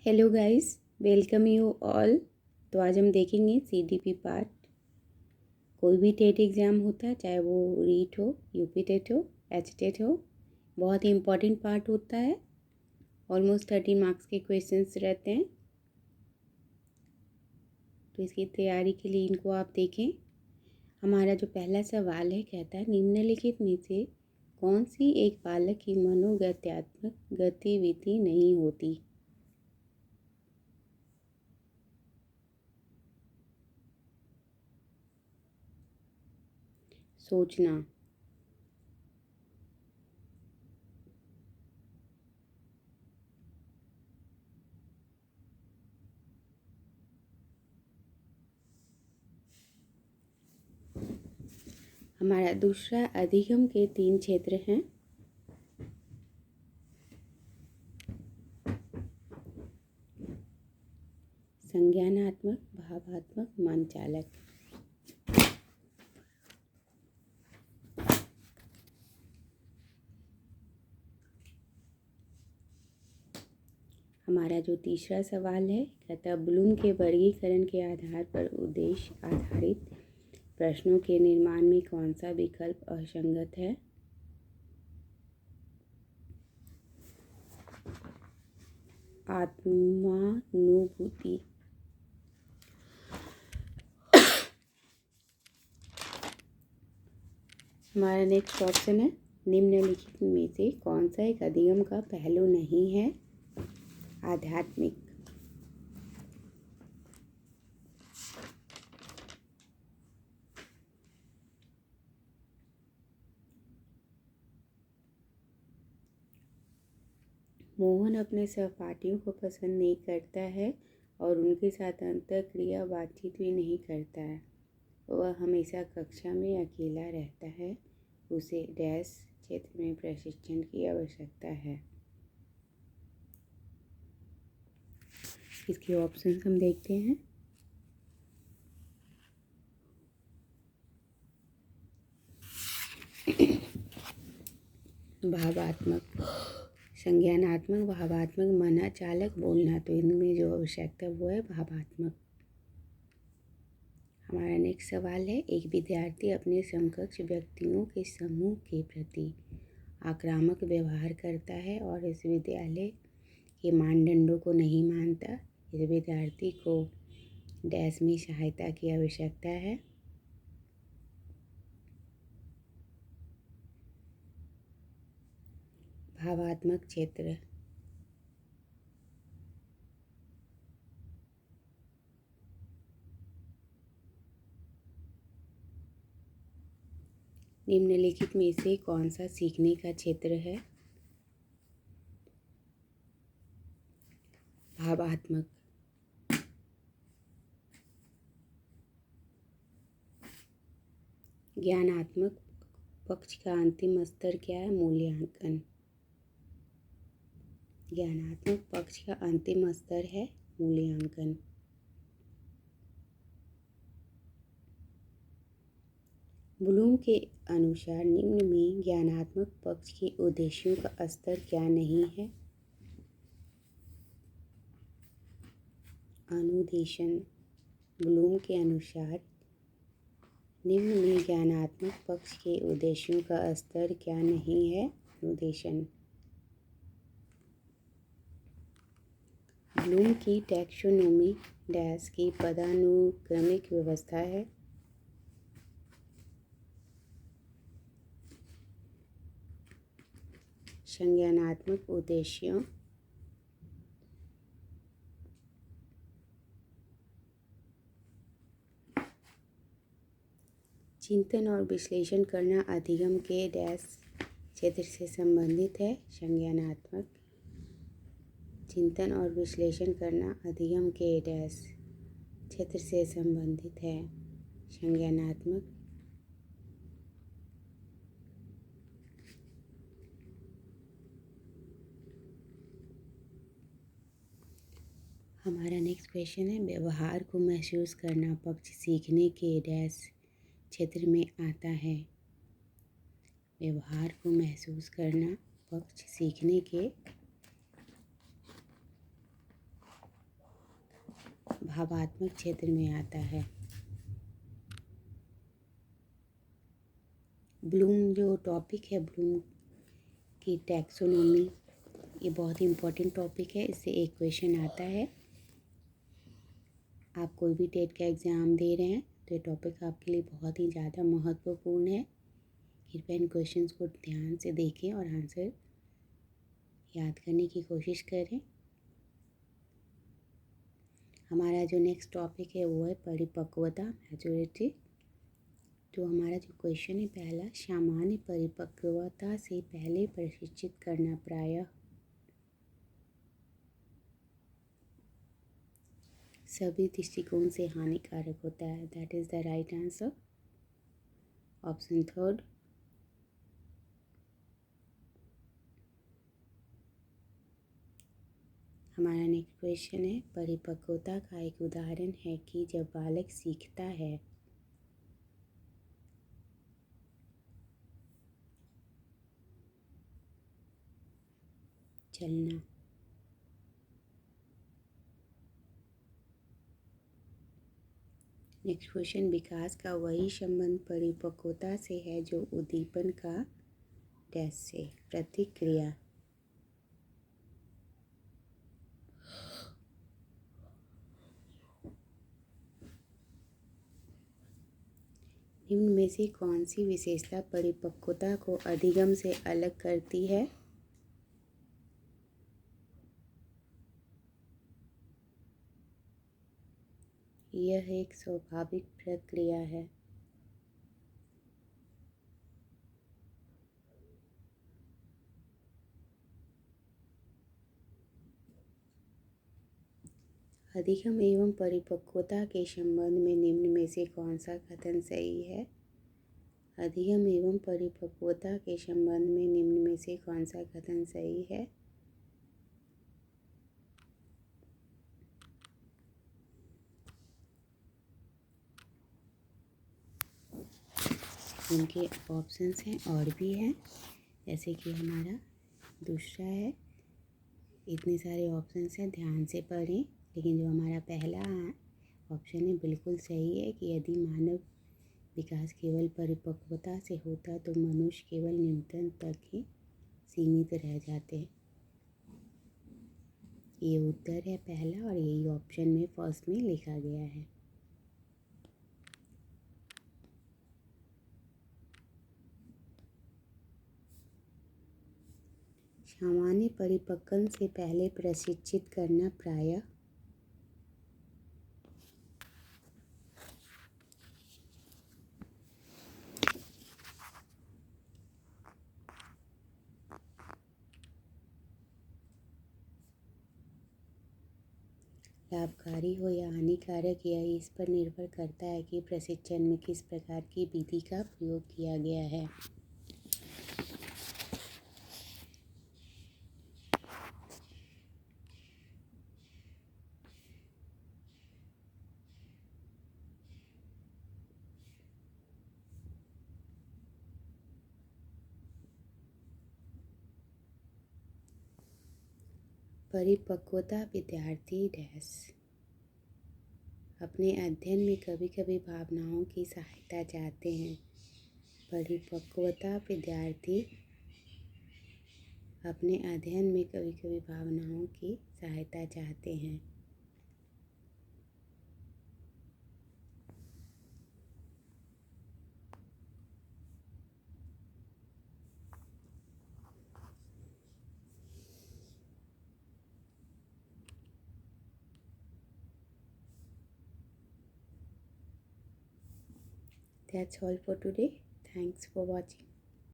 Hello guys, welcome you all. तो आज हम देखेंगे सीडीपी पार्ट। कोई भी टेट एग्ज़ाम होता है, चाहे वो रीट हो, यूपी टेट हो, एच टेट हो, बहुत ही इम्पॉर्टेंट पार्ट होता है। ऑलमोस्ट 30 मार्क्स के क्वेश्चंस रहते हैं, तो इसकी तैयारी के लिए इनको आप देखें। हमारा जो पहला सवाल है, कहता है निम्नलिखित में से कौन सी एक बालक की मनोगत्यात्मक गतिविधि नहीं होती। सोचना। हमारा दूसरा अधिगम के 3 क्षेत्र हैं। संज्ञानात्मक, भावात्मक, मनचालक। हमारा जो तीसरा सवाल है, कहता है ब्लूम के वर्गीकरण के आधार पर उद्देश्य आधारित प्रश्नों के निर्माण में कौन सा विकल्प असंगत है। आत्मानुभूति। हमारा नेक्स्ट ऑप्शन है निम्नलिखित में से कौन सा एक अधिगम का पहलू नहीं है। आध्यात्मिक। मोहन अपने सहपाठियों को पसंद नहीं करता है और उनके साथ अंतःक्रिया बातचीत भी नहीं करता है। वह हमेशा कक्षा में अकेला रहता है। उसे डैश क्षेत्र में प्रशिक्षण की आवश्यकता है। इसके ऑप्शंस हम देखते हैं। भावात्मक, संज्ञानात्मक, भावात्मक, मनचालक, बोलना। तो इनमें जो आवश्यकता वो है भावात्मक। हमारा नेक्स्ट सवाल है एक विद्यार्थी अपने समकक्ष व्यक्तियों के समूह के प्रति आक्रामक व्यवहार करता है और इस विद्यालय के मानदंडों को नहीं मानता। इस विद्यार्थी को डैश में सहायता की आवश्यकता है। भावात्मक क्षेत्र। निम्नलिखित में से कौन सा सीखने का क्षेत्र है। भावात्मक। ज्ञानात्मक पक्ष का अंतिम स्तर क्या है। मूल्यांकन। ज्ञानात्मक पक्ष का अंतिम स्तर है मूल्यांकन। ब्लूम के अनुसार निम्न में ज्ञानात्मक पक्ष के उद्देश्यों का स्तर क्या नहीं है। अनुदेशन। ब्लूम के अनुसार निम्न में ज्ञानात्मक पक्ष के उद्देश्यों का स्तर क्या नहीं है। अनुदेशन। ब्लूम की टैक्सोनॉमी डैश की पदानुक्रमिक व्यवस्था है। संज्ञानात्मक उद्देश्यों। चिंतन और विश्लेषण करना अधिगम के डैश क्षेत्र से संबंधित है। संज्ञानात्मक। चिंतन और विश्लेषण करना अधिगम के डैश क्षेत्र से संबंधित है। संज्ञानात्मक। हमारा नेक्स्ट क्वेश्चन है व्यवहार को महसूस करना पक्ष सीखने के डैश क्षेत्र में आता है। व्यवहार को महसूस करना पक्ष सीखने के भावात्मक क्षेत्र में आता है। ब्लूम जो टॉपिक है, ब्लूम की टैक्सोनॉमी, ये बहुत ही इम्पोर्टेंट टॉपिक है। इससे एक क्वेश्चन आता है। आप कोई भी टेट का एग्ज़ाम दे रहे हैं तो ये टॉपिक आपके लिए बहुत ही ज़्यादा महत्वपूर्ण है। कृपया इन क्वेश्चंस को ध्यान से देखें और आंसर याद करने की कोशिश करें। हमारा जो नेक्स्ट टॉपिक है वो है परिपक्वता, मैच्योरिटी। तो हमारा जो क्वेश्चन है पहला, सामान्य परिपक्वता से पहले प्रशिक्षित करना प्रायः सभी दृष्टिकोण से हानिकारक होता है। That is the right answer, option third. हमारा नेक्स्ट क्वेश्चन है, परिपक्वता का एक उदाहरण है कि जब बालक सीखता है चलना। नेक्स्ट क्वेश्चन, विकास का वही संबंध परिपक्वता से है जो उद्दीपन का डैश से प्रतिक्रिया। निम्न में से कौन सी विशेषता परिपक्वता को अधिगम से अलग करती है? यह एक स्वाभाविक प्रक्रिया है। अधिगम एवं परिपक्वता के संबंध में निम्न में से कौन सा कथन सही है? अधिगम एवं परिपक्वता के संबंध में निम्न में से कौन सा कथन सही है? इनके ऑप्शंस हैं और भी हैं, जैसे कि हमारा दूसरा है। इतने सारे ऑप्शंस हैं, ध्यान से पढ़ें। लेकिन जो हमारा पहला ऑप्शन है बिल्कुल सही है कि यदि मानव विकास केवल परिपक्वता से होता तो मनुष्य केवल न्यूनतम तक ही सीमित रह जाते। ये उत्तर है पहला और यही ऑप्शन में फर्स्ट में लिखा गया है। सामान्य परिपक्वन से पहले प्रशिक्षित करना प्रायः लाभकारी हो या हानिकारक, यह इस पर निर्भर करता है कि प्रशिक्षण में किस प्रकार की विधि का प्रयोग किया गया है। परिपक्वता विद्यार्थी डैश अपने अध्ययन में कभी कभी भावनाओं की सहायता चाहते हैं। परिपक्वता विद्यार्थी अपने अध्ययन में कभी कभी भावनाओं की सहायता चाहते हैं। That's all for today. Thanks for watching.